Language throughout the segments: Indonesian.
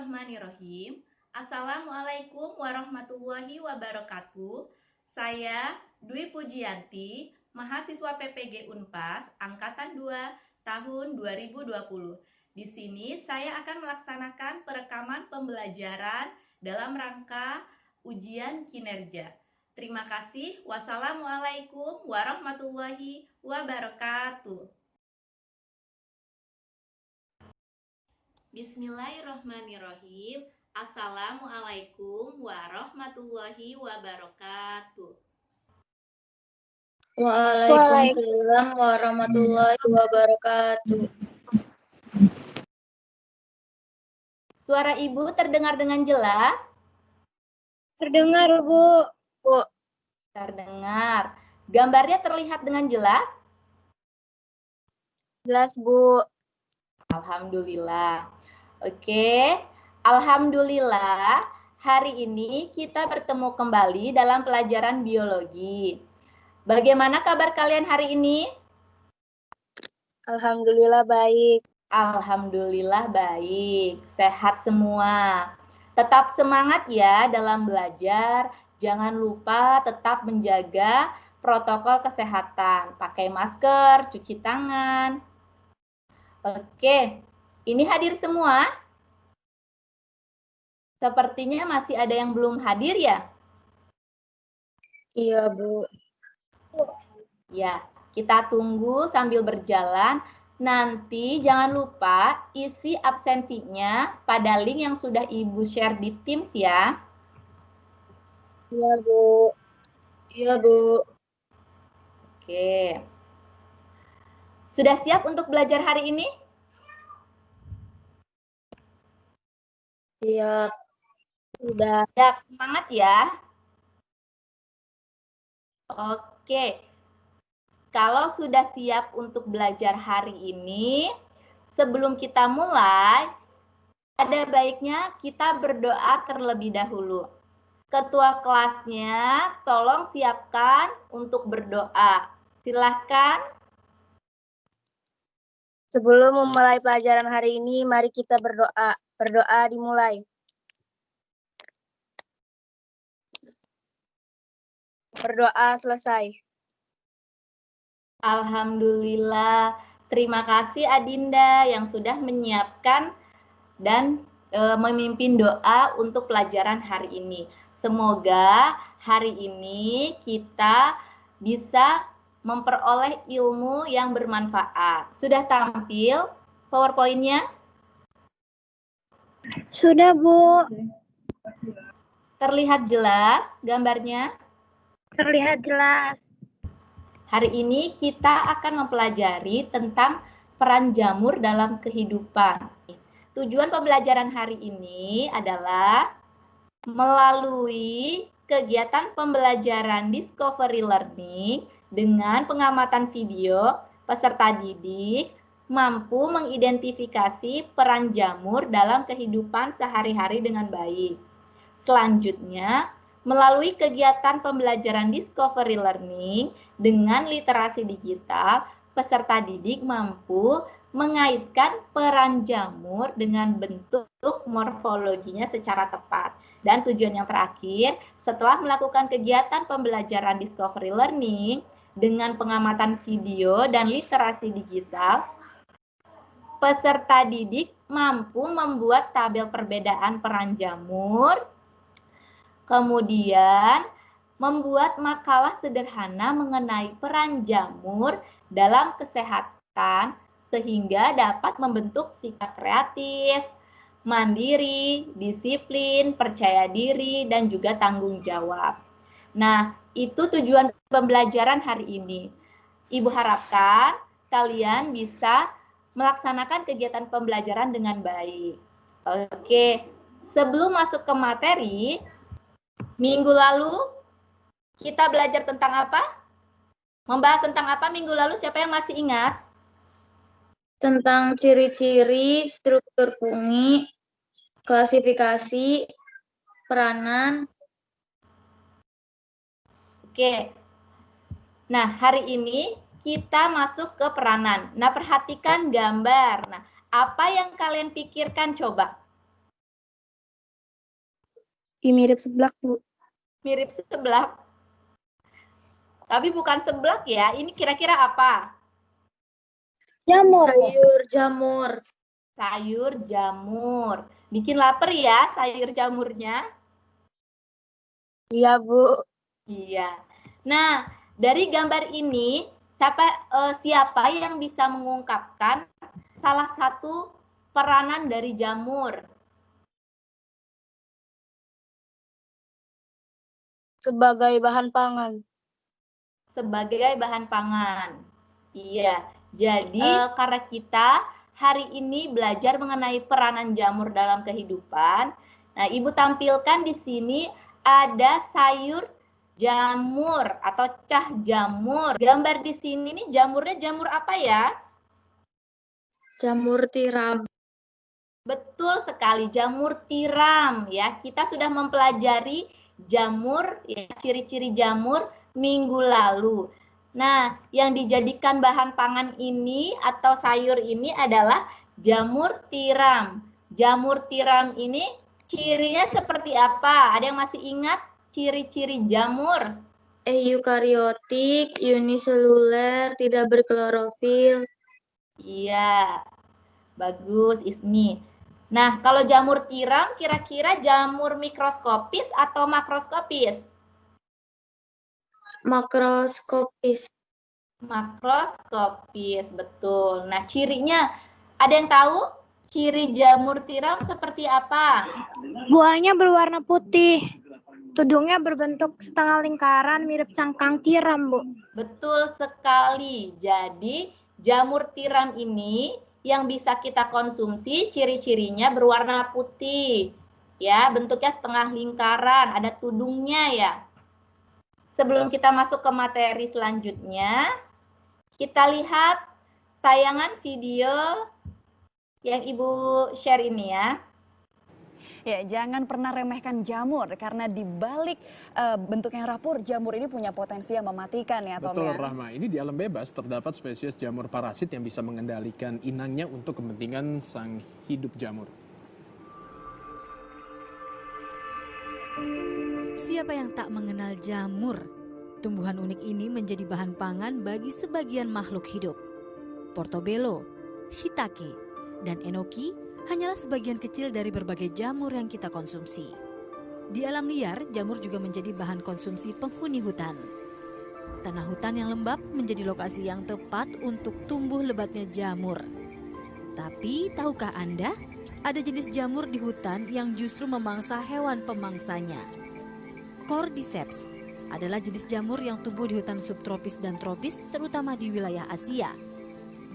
Bismillahirrahmanirrahim. Assalamualaikum warahmatullahi wabarakatuh. Saya Dwi Pujianti, mahasiswa PPG Unpas Angkatan 2 tahun 2020. Di sini saya akan melaksanakan perekaman pembelajaran dalam rangka ujian kinerja. Terima kasih. Wassalamualaikum warahmatullahi wabarakatuh. Bismillahirrahmanirrahim. Assalamualaikum warahmatullahi wabarakatuh. Waalaikumsalam warahmatullahi wabarakatuh. Suara Ibu terdengar dengan jelas? Terdengar, Bu. Terdengar. Gambarnya terlihat dengan jelas? Jelas, Bu. Alhamdulillah. Oke, alhamdulillah hari ini kita bertemu kembali dalam pelajaran biologi. Bagaimana kabar kalian hari ini? Alhamdulillah baik. Alhamdulillah baik, sehat semua. Tetap semangat ya dalam belajar. Jangan lupa tetap menjaga protokol kesehatan. Pakai masker, cuci tangan. Oke, ini hadir semua? Sepertinya masih ada yang belum hadir ya? Iya, Bu. Ya, kita tunggu sambil berjalan. Nanti jangan lupa isi absensinya pada link yang sudah Ibu share di Teams ya. Iya, Bu. Iya, Bu. Oke. Sudah siap untuk belajar hari ini? Siap. Sudah. Siap, semangat ya. Oke. Kalau sudah siap untuk belajar hari ini, sebelum kita mulai, ada baiknya kita berdoa terlebih dahulu. Ketua kelasnya, tolong siapkan untuk berdoa. Silahkan. Sebelum memulai pelajaran hari ini, mari kita berdoa. Berdoa dimulai. Berdoa selesai. Alhamdulillah. Terima kasih Adinda yang sudah menyiapkan dan memimpin doa untuk pelajaran hari ini. Semoga hari ini kita bisa memperoleh ilmu yang bermanfaat. Sudah tampil PowerPoint-nya? Sudah, Bu. Terlihat jelas gambarnya? Terlihat jelas. Hari ini kita akan mempelajari tentang peran jamur dalam kehidupan. Tujuan pembelajaran hari ini adalah melalui kegiatan pembelajaran Discovery Learning dengan pengamatan video, peserta didik mampu mengidentifikasi peran jamur dalam kehidupan sehari-hari dengan baik. Selanjutnya, melalui kegiatan pembelajaran Discovery Learning dengan literasi digital, peserta didik mampu mengaitkan peran jamur dengan bentuk morfologinya secara tepat. Dan tujuan yang terakhir, setelah melakukan kegiatan pembelajaran Discovery Learning dengan pengamatan video dan literasi digital, peserta didik mampu membuat tabel perbedaan peran jamur, kemudian membuat makalah sederhana mengenai peran jamur dalam kesehatan sehingga dapat membentuk sikap kreatif, mandiri, disiplin, percaya diri, dan juga tanggung jawab. Nah, itu tujuan pembelajaran hari ini. Ibu harapkan kalian bisa melaksanakan kegiatan pembelajaran dengan baik. Oke, sebelum masuk ke materi, minggu lalu kita belajar tentang apa? Membahas tentang apa minggu lalu? Siapa yang masih ingat? Tentang ciri-ciri, struktur fungi, klasifikasi, peranan. Oke. Nah, hari ini kita masuk ke peranan. Nah, perhatikan gambar. Nah, apa yang kalian pikirkan coba? Mirip seblak, Bu. Mirip seblak. Tapi bukan seblak ya. Ini kira-kira apa? Jamur. Sayur jamur. Sayur jamur. Bikin lapar ya sayur jamurnya. Iya, Bu. Iya. Nah, dari gambar ini, siapa yang bisa mengungkapkan salah satu peranan dari jamur? Sebagai bahan pangan. Sebagai bahan pangan. Iya. Jadi, karena kita hari ini belajar mengenai peranan jamur dalam kehidupan, nah, Ibu tampilkan di sini ada sayur jamur atau cah jamur. Gambar di sini nih jamurnya jamur apa ya? Jamur tiram. Betul sekali, jamur tiram ya. Kita sudah mempelajari jamur, ya, ciri-ciri jamur minggu lalu. Nah, yang dijadikan bahan pangan ini atau sayur ini adalah jamur tiram. Jamur tiram ini cirinya seperti apa? Ada yang masih ingat ciri-ciri jamur? Eukariotik, uniseluler, tidak berklorofil. Iya, bagus Ismi. Nah, kalau jamur tiram kira-kira jamur mikroskopis atau makroskopis? Makroskopis. Makroskopis, betul. Nah, cirinya ada yang tahu? Ciri jamur tiram seperti apa? Buahnya berwarna putih. Tudungnya berbentuk setengah lingkaran mirip cangkang tiram, Bu. Betul sekali. Jadi, jamur tiram ini yang bisa kita konsumsi, ciri-cirinya berwarna putih. Ya, bentuknya setengah lingkaran, ada tudungnya ya. Sebelum kita masuk ke materi selanjutnya, kita lihat tayangan video yang Ibu share ini ya. Ya, jangan pernah remehkan jamur karena di balik bentuk yang rapur, jamur ini punya potensi yang mematikan ya, Tom. Betul, ya? Rahma. Ini di alam bebas terdapat spesies jamur parasit yang bisa mengendalikan inangnya untuk kepentingan sang hidup jamur. Siapa yang tak mengenal jamur? Tumbuhan unik ini menjadi bahan pangan bagi sebagian makhluk hidup. Portobello, shiitake, dan enoki hanyalah sebagian kecil dari berbagai jamur yang kita konsumsi. Di alam liar, jamur juga menjadi bahan konsumsi penghuni hutan. Tanah hutan yang lembab menjadi lokasi yang tepat untuk tumbuh lebatnya jamur. Tapi, tahukah Anda, ada jenis jamur di hutan yang justru memangsa hewan pemangsanya. Cordyceps adalah jenis jamur yang tumbuh di hutan subtropis dan tropis, terutama di wilayah Asia.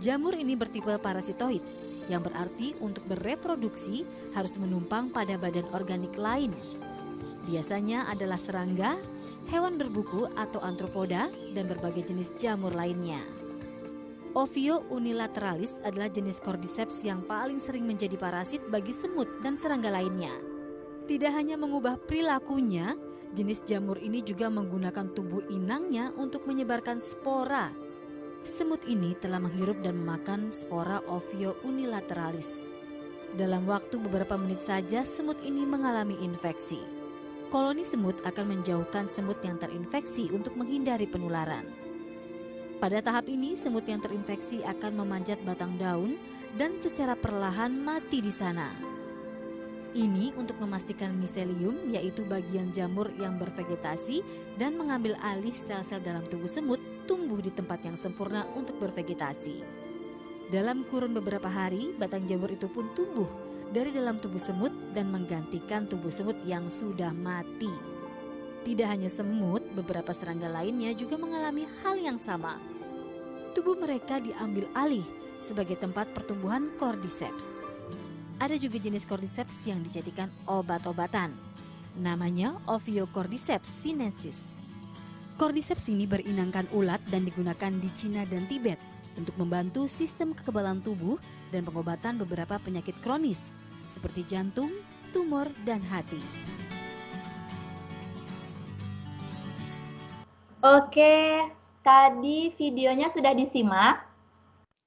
Jamur ini bertipe parasitoid, yang berarti untuk bereproduksi harus menumpang pada badan organik lain. Biasanya adalah serangga, hewan berbuku atau antropoda, dan berbagai jenis jamur lainnya. Ophio unilateralis adalah jenis Cordyceps yang paling sering menjadi parasit bagi semut dan serangga lainnya. Tidak hanya mengubah perilakunya, jenis jamur ini juga menggunakan tubuh inangnya untuk menyebarkan spora. Semut ini telah menghirup dan memakan spora Ophio unilateralis. Dalam waktu beberapa menit saja, semut ini mengalami infeksi. Koloni semut akan menjauhkan semut yang terinfeksi untuk menghindari penularan. Pada tahap ini, semut yang terinfeksi akan memanjat batang daun dan secara perlahan mati di sana. Ini untuk memastikan miselium, yaitu bagian jamur yang bervegetasi dan mengambil alih sel-sel dalam tubuh semut, tumbuh di tempat yang sempurna untuk bervegetasi. Dalam kurun beberapa hari, batang jamur itu pun tumbuh dari dalam tubuh semut dan menggantikan tubuh semut yang sudah mati. Tidak hanya semut, beberapa serangga lainnya juga mengalami hal yang sama. Tubuh mereka diambil alih sebagai tempat pertumbuhan Cordyceps. Ada juga jenis Cordyceps yang dijadikan obat-obatan. Namanya Ophiocordyceps sinensis. Cordyceps ini berinangkan ulat dan digunakan di Cina dan Tibet untuk membantu sistem kekebalan tubuh dan pengobatan beberapa penyakit kronis seperti jantung, tumor, dan hati. Oke, tadi videonya sudah disimak?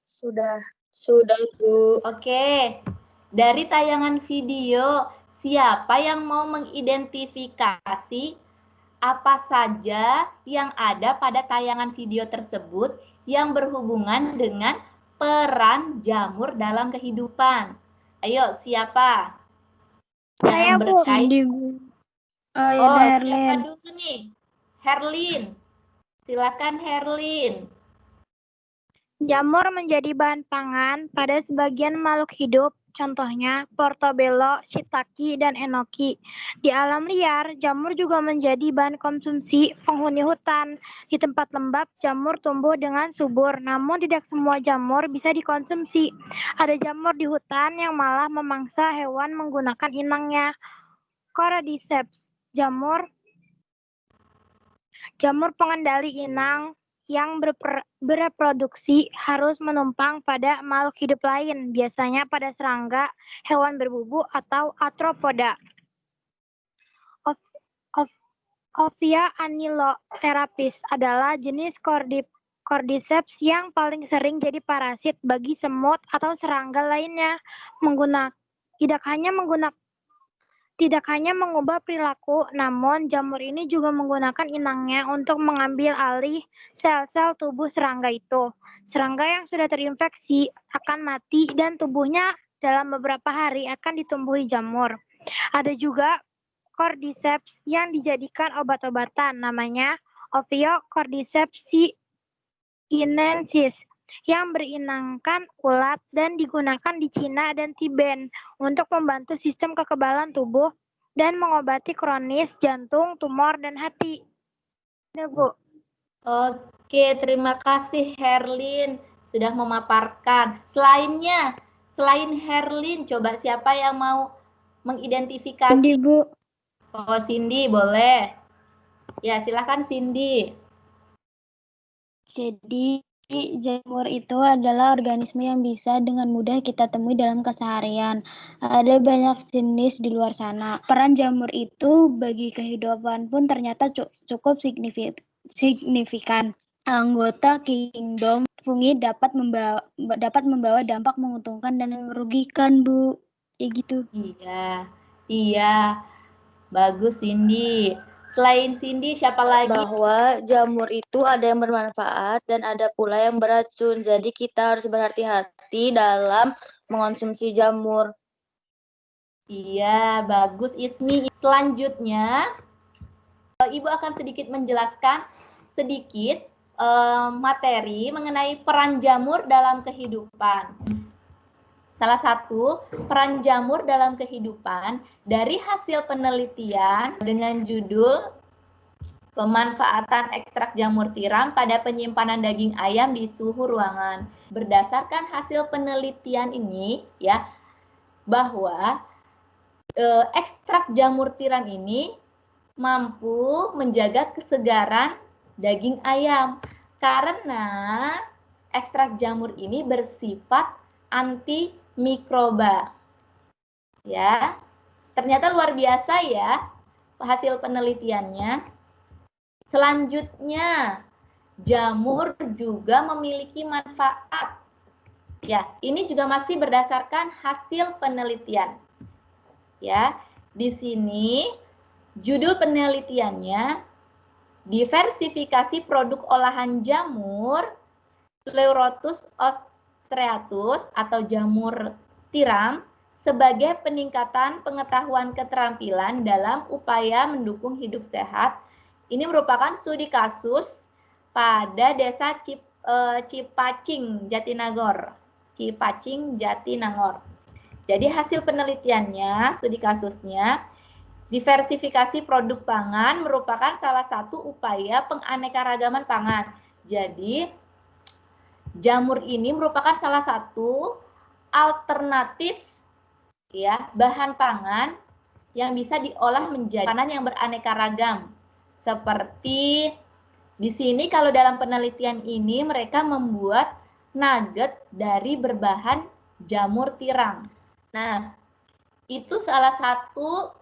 Sudah. Sudah, Bu. Oke, dari tayangan video, siapa yang mau mengidentifikasi apa saja yang ada pada tayangan video tersebut yang berhubungan dengan peran jamur dalam kehidupan? Ayo, siapa? Saya, Yang Bu. berkait. Oh, ya Oh, udah, siapa Herlin. dulu nih? Herlin. Silakan Herlin. Jamur menjadi bahan pangan pada sebagian makhluk hidup, contohnya portobello, shiitake, dan enoki. Di alam liar, jamur juga menjadi bahan konsumsi penghuni hutan. Di tempat lembab, jamur tumbuh dengan subur, namun tidak semua jamur bisa dikonsumsi. Ada jamur di hutan yang malah memangsa hewan menggunakan inangnya. Cordyceps, jamur pengendali inang yang bereproduksi harus menumpang pada makhluk hidup lain, biasanya pada serangga, hewan berbubu, atau arthropoda. Ophia anilotherapis adalah jenis Cordyceps yang paling sering jadi parasit bagi semut atau serangga lainnya. Tidak hanya mengubah perilaku, namun jamur ini juga menggunakan inangnya untuk mengambil alih sel-sel tubuh serangga itu. Serangga yang sudah terinfeksi akan mati dan tubuhnya dalam beberapa hari akan ditumbuhi jamur. Ada juga Cordyceps yang dijadikan obat-obatan, namanya Ophiocordyceps sinensis, yang berinangkan ulat dan digunakan di Cina dan Tibet untuk membantu sistem kekebalan tubuh dan mengobati kronis jantung, tumor, dan hati. Ya, Bu. Oke, terima kasih Herlin sudah memaparkan. Selain Herlin, coba siapa yang mau mengidentifikasi? Cindy, Bu. Oh, Cindy, boleh. Ya, silakan Cindy. Jadi, jamur itu adalah organisme yang bisa dengan mudah kita temui dalam keseharian. Ada banyak jenis di luar sana. Peran jamur itu bagi kehidupan pun ternyata cukup signifikan. Anggota kingdom fungi dapat membawa dampak menguntungkan dan merugikan, Bu. Ya gitu. Iya. Bagus, Cindy. Selain Cindy, siapa lagi? Bahwa jamur itu ada yang bermanfaat dan ada pula yang beracun. Jadi kita harus berhati-hati dalam mengonsumsi jamur. Iya, bagus Ismi. Selanjutnya, Ibu akan sedikit menjelaskan sedikit materi mengenai peran jamur dalam kehidupan. Salah satu peran jamur dalam kehidupan dari hasil penelitian dengan judul pemanfaatan ekstrak jamur tiram pada penyimpanan daging ayam di suhu ruangan. Berdasarkan hasil penelitian ini, ya, bahwa ekstrak jamur tiram ini mampu menjaga kesegaran daging ayam karena ekstrak jamur ini bersifat antimikroba. Ya, ternyata luar biasa ya hasil penelitiannya. Selanjutnya, jamur juga memiliki manfaat. Ya, ini juga masih berdasarkan hasil penelitian. Ya, di sini judul penelitiannya diversifikasi produk olahan jamur Pleurotus ostreatus atau jamur tiram sebagai peningkatan pengetahuan keterampilan dalam upaya mendukung hidup sehat. Ini merupakan studi kasus pada desa Cipacing, Jatinangor. Jadi hasil penelitiannya, studi kasusnya, diversifikasi produk pangan merupakan salah satu upaya penganekaragaman pangan. Jadi, jamur ini merupakan salah satu alternatif ya bahan pangan yang bisa diolah menjadi makanan yang beraneka ragam. Seperti di sini kalau dalam penelitian ini mereka membuat nugget dari berbahan jamur tiram. Nah, itu salah satu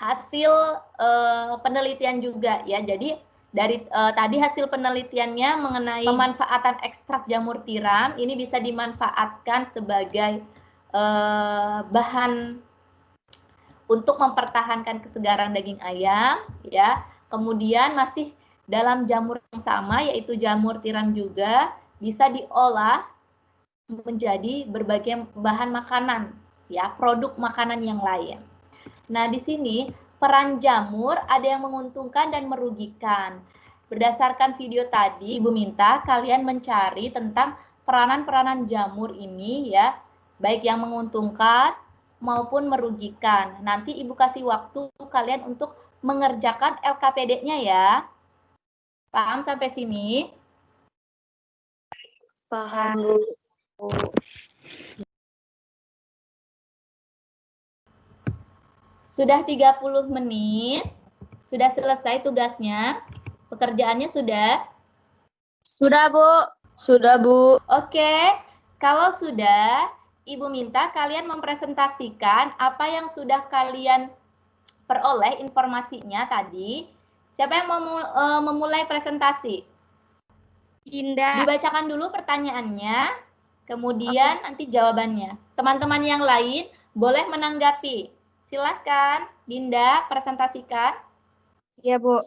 hasil penelitian juga ya. Jadi dari tadi hasil penelitiannya mengenai pemanfaatan ekstrak jamur tiram ini bisa dimanfaatkan sebagai bahan untuk mempertahankan kesegaran daging ayam, ya. Kemudian masih dalam jamur yang sama, yaitu jamur tiram juga, bisa diolah menjadi berbagai bahan makanan, ya, produk makanan yang lain. Nah, di sini peran jamur ada yang menguntungkan dan merugikan. Berdasarkan video tadi, Ibu minta kalian mencari tentang peranan-peranan jamur ini, ya, baik yang menguntungkan maupun merugikan. Nanti Ibu kasih waktu kalian untuk mengerjakan LKPD-nya ya. Paham sampai sini? Paham, Bu. Sudah 30 menit. Sudah selesai tugasnya? Pekerjaannya sudah? Sudah, Bu. Sudah, Bu. Oke. Kalau sudah, Ibu minta kalian mempresentasikan apa yang sudah kalian peroleh informasinya tadi. Siapa yang mau memulai presentasi? Dinda. Dibacakan dulu pertanyaannya, kemudian nanti jawabannya. Teman-teman yang lain boleh menanggapi. Silakan, Dinda, presentasikan. Iya, Bu.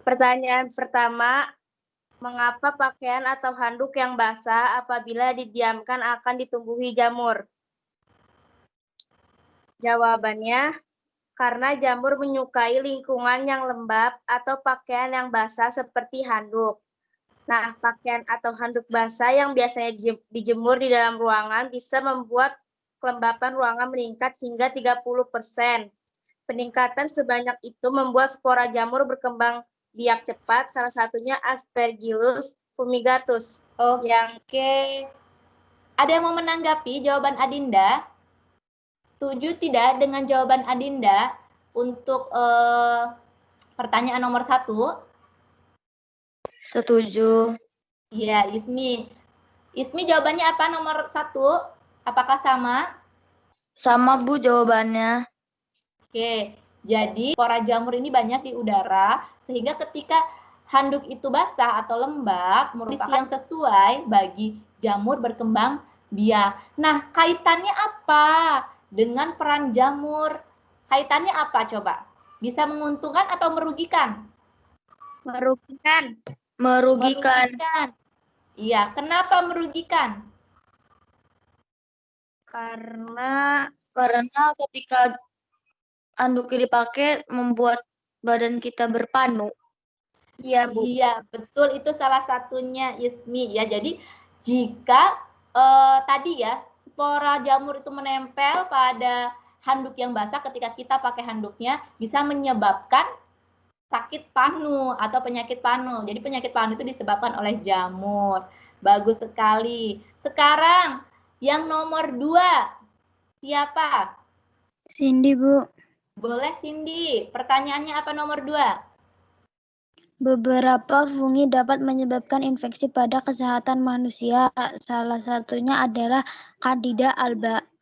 Pertanyaan pertama, mengapa pakaian atau handuk yang basah apabila didiamkan akan ditumbuhi jamur? Jawabannya, karena jamur menyukai lingkungan yang lembab atau pakaian yang basah seperti handuk. Nah, pakaian atau handuk basah yang biasanya dijemur di dalam ruangan bisa membuat kelembapan ruangan meningkat hingga 30%. Peningkatan sebanyak itu membuat spora jamur berkembang biak cepat, salah satunya Aspergillus fumigatus. Oke. Ada yang mau menanggapi jawaban Adinda? Setuju tidak dengan jawaban Adinda untuk pertanyaan nomor 1? Setuju. Iya, Ismi. Ismi jawabannya apa nomor 1? Apakah sama? Sama, Bu, jawabannya. Oke, jadi spora jamur ini banyak di udara, sehingga ketika handuk itu basah atau lembab, merupakan yang sesuai bagi jamur berkembang biak. Nah, kaitannya apa dengan peran jamur? Kaitannya apa coba? Bisa menguntungkan atau merugikan? Merugikan. Merugikan. Iya, kenapa merugikan? Karena ketika anduknya dipakai membuat badan kita berpanu. Iya, Bu. Iya, betul, itu salah satunya, Ismi, ya. Jadi jika tadi ya, spora jamur itu menempel pada handuk yang basah, ketika kita pakai handuknya bisa menyebabkan sakit panu atau penyakit panu. Jadi penyakit panu itu disebabkan oleh jamur. Bagus sekali. Sekarang yang nomor 2, siapa? Cindy, Bu. Boleh, Cindy. Pertanyaannya apa nomor 2? Beberapa fungi dapat menyebabkan infeksi pada kesehatan manusia. Salah satunya adalah Candida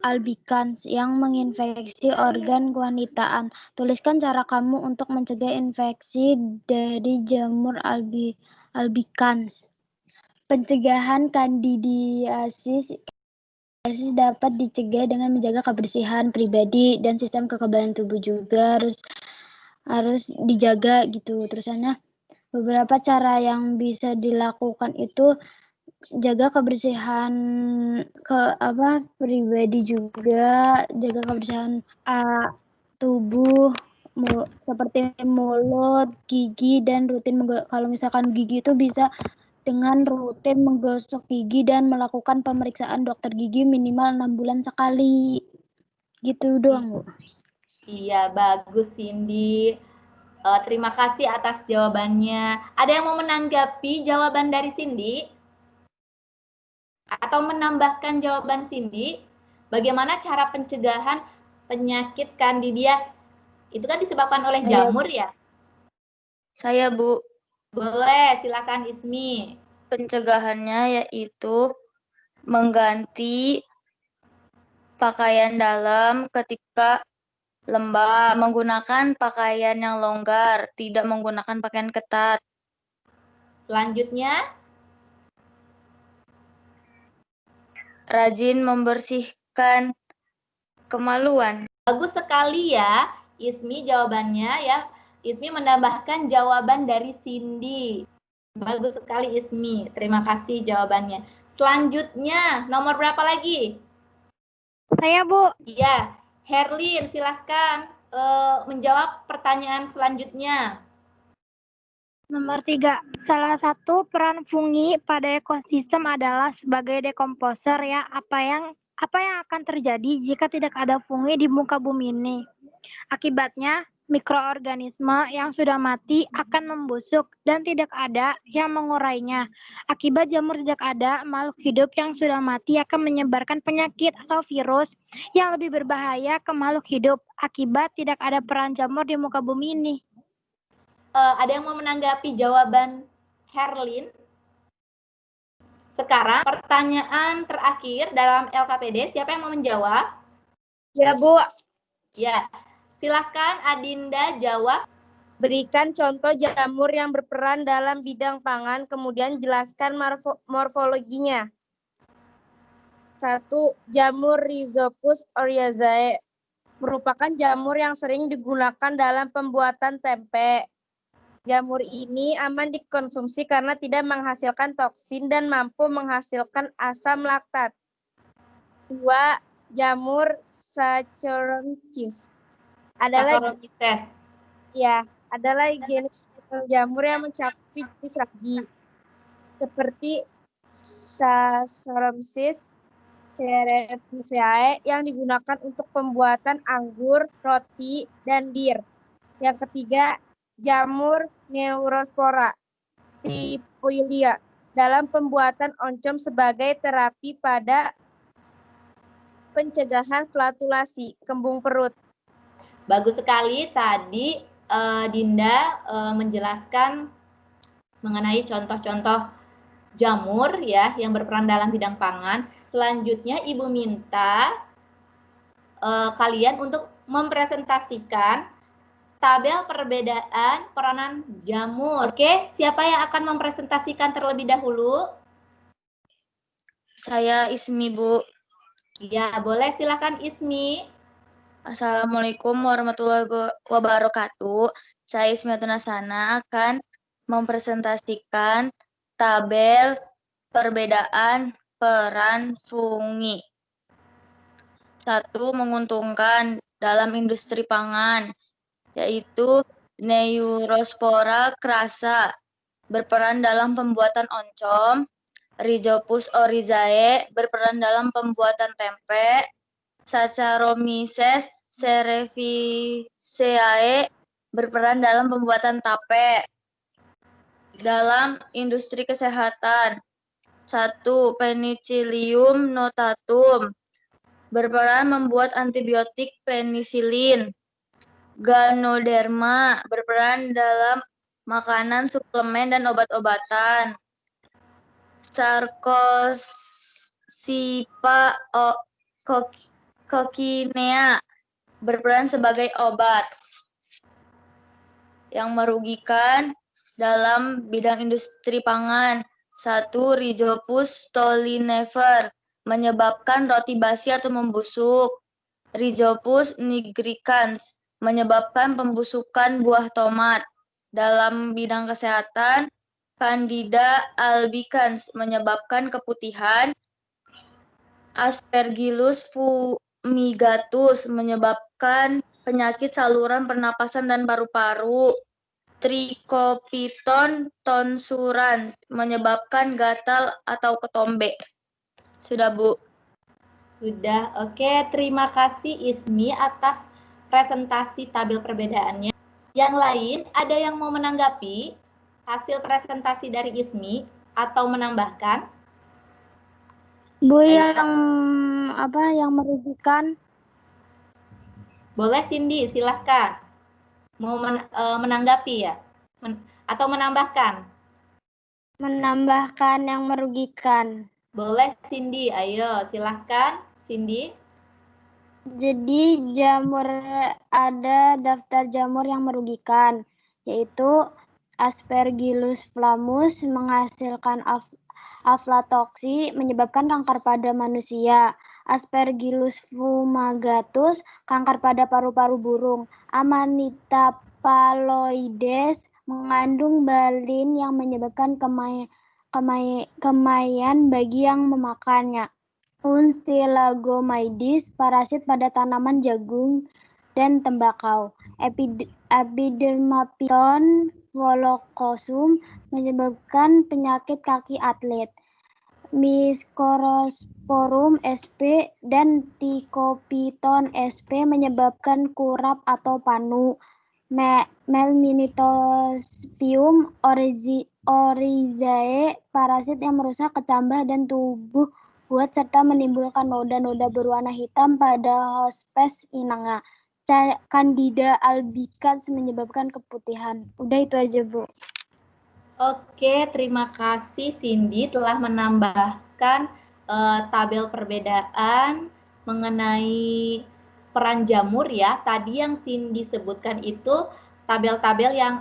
albicans yang menginfeksi organ kewanitaan. Tuliskan cara kamu untuk mencegah infeksi dari jamur albicans. Pencegahan kandidiasis dapat dicegah dengan menjaga kebersihan pribadi dan sistem kekebalan tubuh juga harus dijaga gitu. Terusannya beberapa cara yang bisa dilakukan itu jaga kebersihan pribadi juga, jaga kebersihan tubuh seperti mulut, gigi, dan rutin kalau misalkan gigi itu bisa dengan rutin menggosok gigi dan melakukan pemeriksaan dokter gigi minimal 6 bulan sekali. Gitu doang, Bu. Iya, bagus, Cindy. Terima kasih atas jawabannya. Ada yang mau menanggapi jawaban dari Cindy? Atau menambahkan jawaban Cindy? Bagaimana cara pencegahan penyakit kandidias? Itu kan disebabkan oleh jamur ya? Saya, Bu. Boleh, silakan Ismi. Pencegahannya yaitu mengganti pakaian dalam ketika lembab, menggunakan pakaian yang longgar, tidak menggunakan pakaian ketat. Selanjutnya, rajin membersihkan kemaluan. Bagus sekali ya, Ismi jawabannya ya. Ismi menambahkan jawaban dari Cindy. Bagus sekali Ismi, terima kasih jawabannya. Selanjutnya, nomor berapa lagi? Saya, Bu. Iya, Herlin silahkan menjawab pertanyaan selanjutnya. Nomor 3, salah satu peran fungi pada ekosistem adalah sebagai dekomposer ya. Apa yang akan terjadi jika tidak ada fungi di muka bumi ini? Akibatnya, mikroorganisme yang sudah mati akan membusuk dan tidak ada yang mengurainya. Akibat jamur tidak ada, makhluk hidup yang sudah mati akan menyebarkan penyakit atau virus yang lebih berbahaya ke makhluk hidup. Akibat tidak ada peran jamur di muka bumi ini. Ada yang mau menanggapi jawaban Herlin? Sekarang pertanyaan terakhir dalam LKPD, siapa yang mau menjawab? Ya, Bu. Ya, silahkan Adinda jawab. Berikan contoh jamur yang berperan dalam bidang pangan, kemudian jelaskan morfologinya. 1. Jamur Rhizopus oryzae merupakan jamur yang sering digunakan dalam pembuatan tempe. Jamur ini aman dikonsumsi karena tidak menghasilkan toksin dan mampu menghasilkan asam laktat. 2. Jamur Saccharomyces adalah jenis jamur yang mencakupi jenis ragi seperti Saccharomyces cerevisiae yang digunakan untuk pembuatan anggur, roti, dan bir. Yang ketiga, jamur Neurospora stipulia dalam pembuatan oncom sebagai terapi pada pencegahan flatulasi, kembung perut. Bagus sekali tadi Dinda menjelaskan mengenai contoh-contoh jamur ya yang berperan dalam bidang pangan. Selanjutnya Ibu minta kalian untuk mempresentasikan tabel perbedaan peranan jamur. Oke, siapa yang akan mempresentasikan terlebih dahulu? Saya Ismi, Bu. Ya, boleh silakan Ismi. Assalamualaikum warahmatullahi wabarakatuh. Saya Ismi Tunasana akan mempresentasikan tabel perbedaan peran fungi. 1. Menguntungkan dalam industri pangan, yaitu Neurospora crassa berperan dalam pembuatan oncom, Rhizopus oryzae berperan dalam pembuatan tempe, Saccharomyces cerevisiae berperan dalam pembuatan tape. Dalam industri kesehatan, 1. Penicillium notatum berperan membuat antibiotik penisilin. Ganoderma berperan dalam makanan, suplemen, dan obat-obatan. Sarcospha coccinea berperan sebagai obat. Yang merugikan dalam bidang industri pangan, 1. Rhizopus stolonifer menyebabkan roti basi atau membusuk. Rhizopus nigricans menyebabkan pembusukan buah tomat. Dalam bidang kesehatan, Candida albicans menyebabkan keputihan. Aspergillus fumigatus menyebabkan penyakit saluran pernapasan dan paru-paru. Trichopiton tonsurans menyebabkan gatal atau ketombe. Sudah, Bu. Sudah, oke. Terima kasih Ismi atas presentasi tabel perbedaannya. Yang lain, ada yang mau menanggapi hasil presentasi dari Ismi atau menambahkan? Bu, yang merugikan? Boleh Cindy, silahkan. Mau menanggapi ya? Atau menambahkan? Menambahkan yang merugikan. Boleh Cindy, ayo silahkan Cindy. Jadi ada daftar jamur yang merugikan, yaitu Aspergillus flamus menghasilkan aflatoksi menyebabkan kanker pada manusia. Aspergillus fumagatus, kanker pada paru-paru burung. Amanita phalloides mengandung balin yang menyebabkan kemaian bagi yang memakannya. Unstilagomaides, parasit pada tanaman jagung dan tembakau. Epidermaphyton volocosum menyebabkan penyakit kaki atlet. Mycosporum sp dan Ticophyton sp menyebabkan kurap atau panu. Melminitospium oryzae, parasit yang merusak kecambah dan tubuh buat serta menimbulkan noda-noda berwarna hitam pada hospes inangnya. Candida albicans menyebabkan keputihan. Udah itu aja, Bu. Oke, terima kasih Cindy telah menambahkan tabel perbedaan mengenai peran jamur ya. Tadi yang Cindy sebutkan itu tabel-tabel yang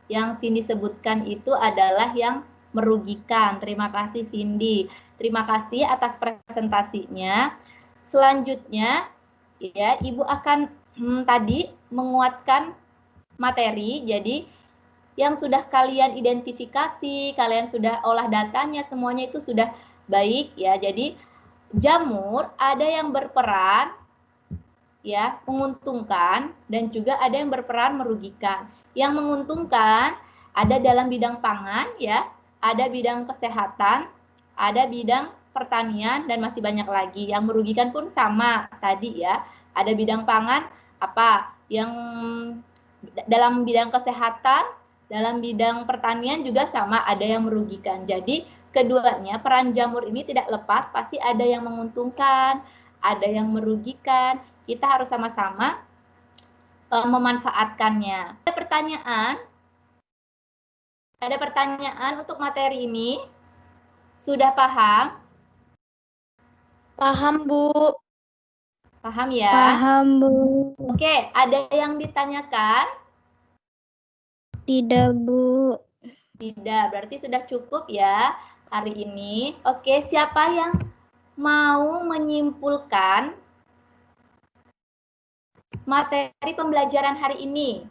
yang Cindy sebutkan itu adalah yang merugikan. Terima kasih Cindy. Terima kasih atas presentasinya. Selanjutnya ya, Ibu akan tadi menguatkan materi. Jadi yang sudah kalian identifikasi, kalian sudah olah datanya, semuanya itu sudah baik ya. Jadi jamur ada yang berperan ya menguntungkan dan juga ada yang berperan merugikan. Yang menguntungkan ada dalam bidang pangan ya, ada bidang kesehatan, ada bidang pertanian dan masih banyak lagi. Yang merugikan pun sama tadi ya. Ada bidang pangan apa? Yang dalam bidang kesehatan, dalam bidang pertanian juga sama, ada yang merugikan. Jadi keduanya peran jamur ini tidak lepas, pasti ada yang menguntungkan, ada yang merugikan. Kita harus sama-sama memanfaatkannya. Ada pertanyaan untuk materi ini? Sudah paham? Paham, Bu. Paham ya? Paham, Bu. Oke, ada yang ditanyakan? Tidak, Bu. Tidak, berarti sudah cukup ya hari ini. Oke, siapa yang mau menyimpulkan materi pembelajaran hari ini?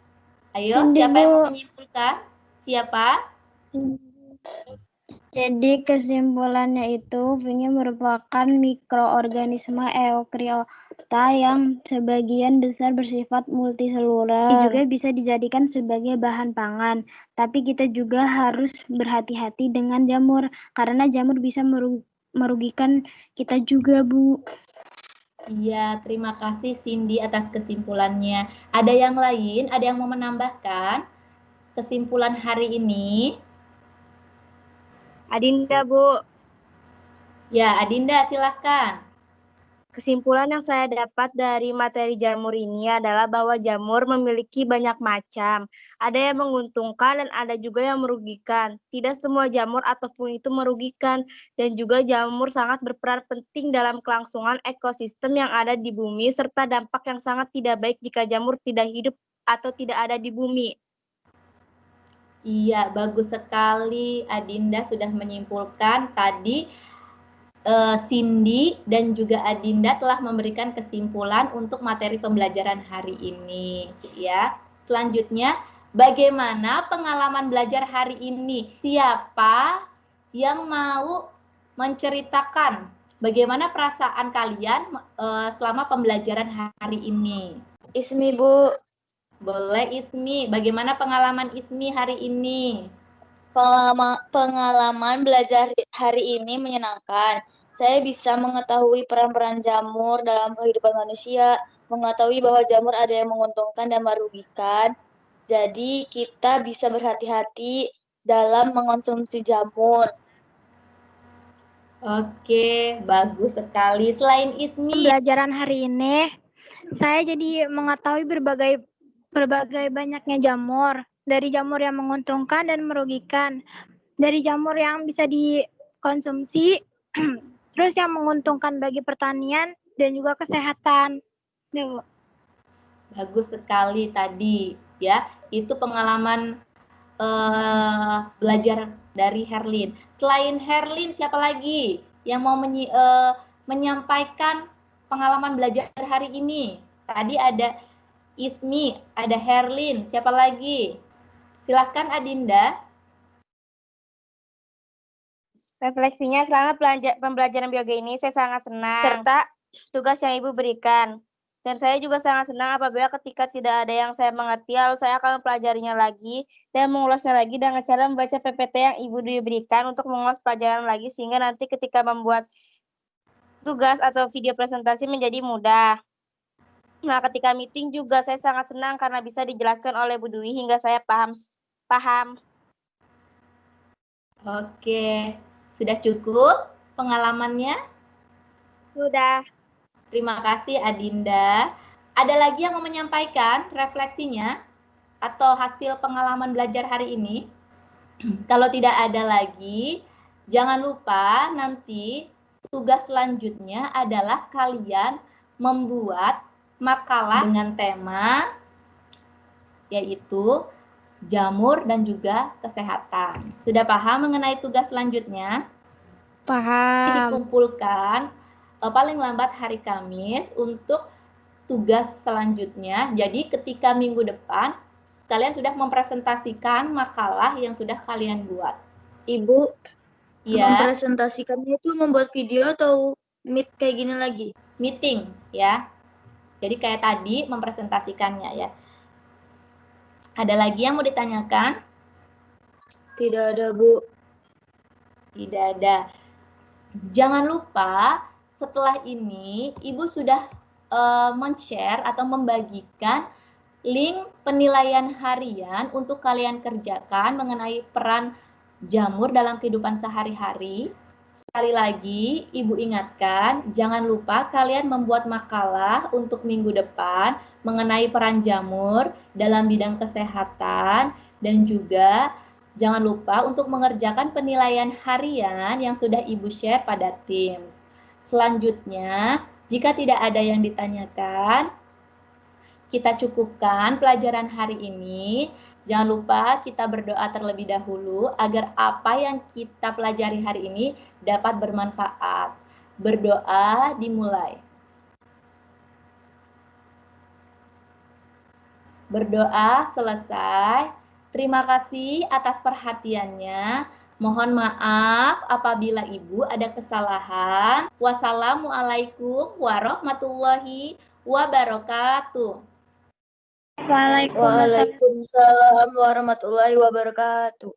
Ayo, siapa yang mau menyimpulkan? Siapa? Jadi kesimpulannya itu fungi merupakan mikroorganisme eukariota yang sebagian besar bersifat multiseluler. Juga bisa dijadikan sebagai bahan pangan. Tapi kita juga harus berhati-hati dengan jamur karena jamur bisa merugikan kita juga, Bu. Iya, terima kasih Cindy atas kesimpulannya. Ada yang lain? Ada yang mau menambahkan kesimpulan hari ini? Adinda, Bu. Ya, Adinda silahkan. Kesimpulan yang saya dapat dari materi jamur ini adalah bahwa jamur memiliki banyak macam. Ada yang menguntungkan dan ada juga yang merugikan. Tidak semua jamur atau fungi itu merugikan. Dan juga jamur sangat berperan penting dalam kelangsungan ekosistem yang ada di bumi, serta dampak yang sangat tidak baik jika jamur tidak hidup atau tidak ada di bumi. Iya, bagus sekali Adinda sudah menyimpulkan tadi. Cindy dan juga Adinda telah memberikan kesimpulan untuk materi pembelajaran hari ini ya. Selanjutnya, bagaimana pengalaman belajar hari ini? Siapa yang mau menceritakan bagaimana perasaan kalian selama pembelajaran hari ini? Ismi, Bu. Boleh Ismi, bagaimana pengalaman Ismi hari ini? Pengalaman belajar hari ini menyenangkan. Saya bisa mengetahui peran-peran jamur dalam kehidupan manusia, mengetahui bahwa jamur ada yang menguntungkan dan merugikan. Jadi kita bisa berhati-hati dalam mengonsumsi jamur. Oke, bagus sekali. Selain Ismi, Pembelajaran hari ini, saya jadi mengetahui berbagai banyaknya jamur. Dari jamur yang menguntungkan dan merugikan. Dari jamur yang bisa dikonsumsi, terus yang menguntungkan bagi pertanian dan juga kesehatan. Ya, Bu. bagus sekali tadi ya. Itu pengalaman belajar dari Herlin. Selain Herlin, siapa lagi yang mau menyampaikan pengalaman belajar hari ini? Tadi ada Ismi, ada Herlin, siapa lagi? Silahkan Adinda. Refleksinya selama pembelajaran biologi ini saya sangat senang serta tugas yang Ibu berikan. Dan saya juga sangat senang apabila ketika tidak ada yang saya mengerti, lalu saya akan mempelajarinya lagi dan mengulasnya lagi dengan cara membaca PPT yang Ibu berikan untuk mengulas pelajaran lagi sehingga nanti ketika membuat tugas atau video presentasi menjadi mudah. Nah, ketika meeting juga saya sangat senang karena bisa dijelaskan oleh Bu Dwi hingga saya paham. Oke, sudah cukup pengalamannya? Sudah. Terima kasih Adinda. Ada lagi yang mau menyampaikan refleksinya atau hasil pengalaman belajar hari ini? Kalau tidak ada lagi, jangan lupa nanti tugas selanjutnya adalah kalian membuat makalah dengan tema yaitu jamur dan juga kesehatan. Sudah paham mengenai tugas selanjutnya? Paham. Dikumpulkan paling lambat hari Kamis untuk tugas selanjutnya. Jadi ketika minggu depan kalian sudah mempresentasikan makalah yang sudah kalian buat. Ibu, Ya, mempresentasikannya itu membuat video atau meet kayak gini lagi? meeting ya. Jadi kayak tadi mempresentasikannya ya. Ada lagi yang mau ditanyakan? Tidak ada, Bu. Tidak ada. Jangan lupa setelah ini Ibu sudah men-share atau membagikan link penilaian harian untuk kalian kerjakan mengenai peran jamur dalam kehidupan sehari-hari. Sekali lagi, Ibu ingatkan, jangan lupa kalian membuat makalah untuk minggu depan mengenai peran jamur dalam bidang kesehatan dan juga jangan lupa untuk mengerjakan penilaian harian yang sudah Ibu share pada Teams. Selanjutnya, jika tidak ada yang ditanyakan, kita cukupkan pelajaran hari ini. Jangan lupa kita berdoa terlebih dahulu agar apa yang kita pelajari hari ini dapat bermanfaat. Berdoa dimulai. Berdoa selesai. Terima kasih atas perhatiannya. Mohon maaf apabila Ibu ada kesalahan. Wassalamualaikum warahmatullahi wabarakatuh. Waalaikumsalam warahmatullahi wabarakatuh.